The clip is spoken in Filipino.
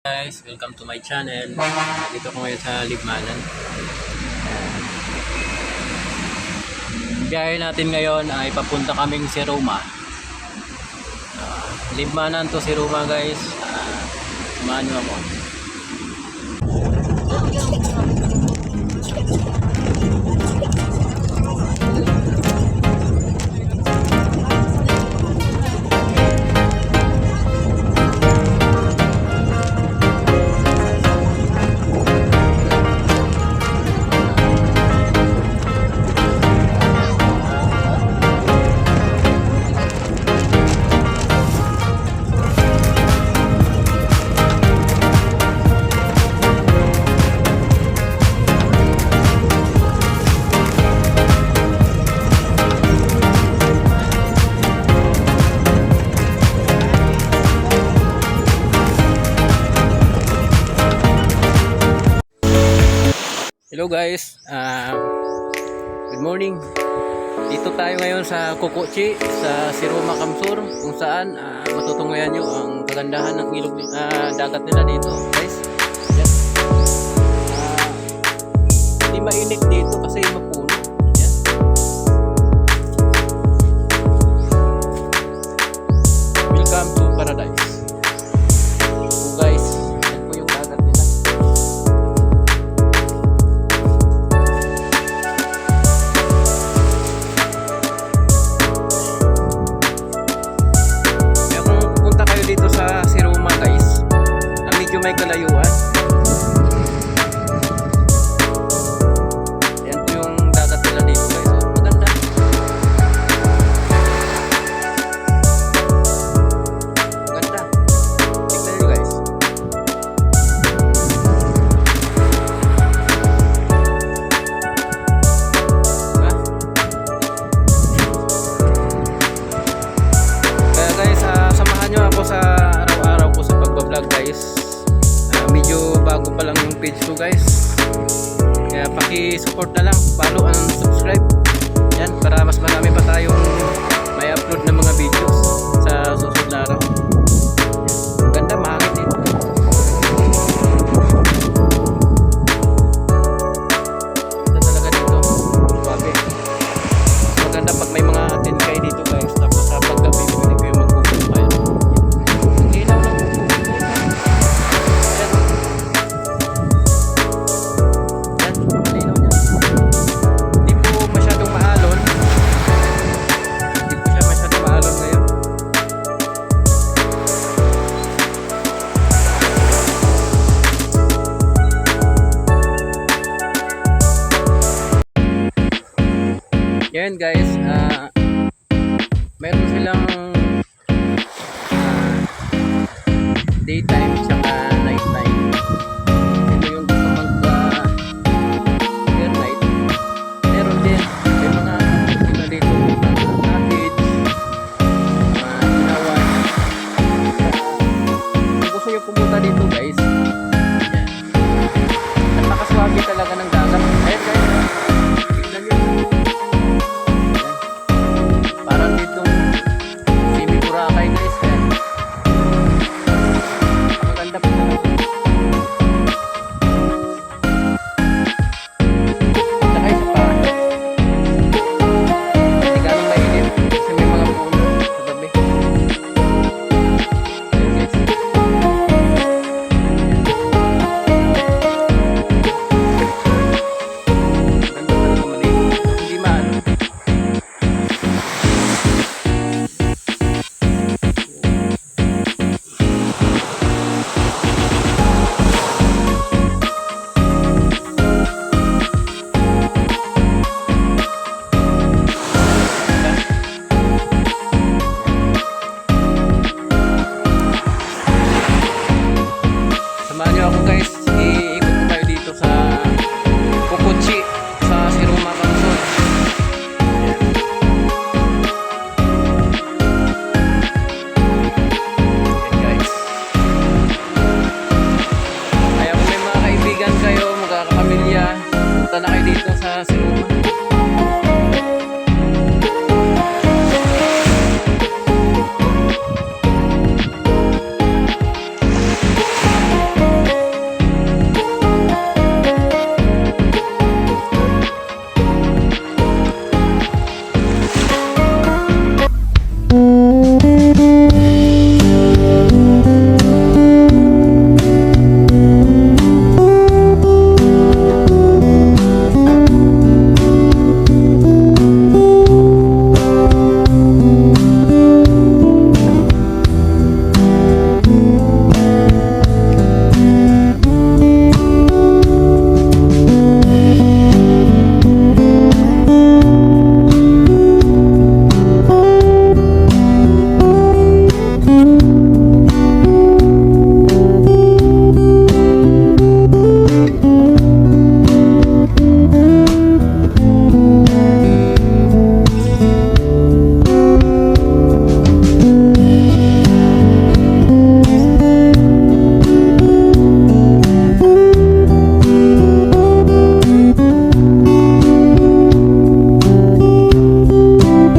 Guys, welcome to my channel. Dito ko ngayon sa Libmanan. Biyahe natin ngayon ay papunta kaming si Roma. Libmanan to si Roma guys. Samahan nyo ako. Hello guys, good morning. Dito tayo ngayon sa Kukuchi, sa Siroma Kamsur, kung saan matutunguyan nyo ang kagandahan ng ilog dagat nila dito guys. Yes. Hindi mainit dito kasi mapuno. Yes. Welcome to paradise. So guys, yan po yung dagat nila. Dito sa Siroma guys, medyo may kalayuan. Yan po yung dagat nila dito guys. Maganda. Maganda. Tignan nyo guys. Kaya guys, samahan nyo ako sa araw-araw ko sa pagbablog guys. Medyo bago pa lang yung page ko guys, kaya paki-support na lang, follow and subscribe yan para mas marami pa tayong may upload ng mga videos sa susunod na araw. Maganda, mahangin dito. Maganda talaga dito, grabe. Maganda pag may mga 10k dito guys, tapos sa paggabi pwede kayo magpupunta. Yan guys, meron silang daytime tsaka nighttime. Ito yung gusto mag-night. Meron din, may mga sila dito, mga cottage, mga inawan. Kung gusto nyo pumunta dito guys, yan. Napakaswabe talaga ng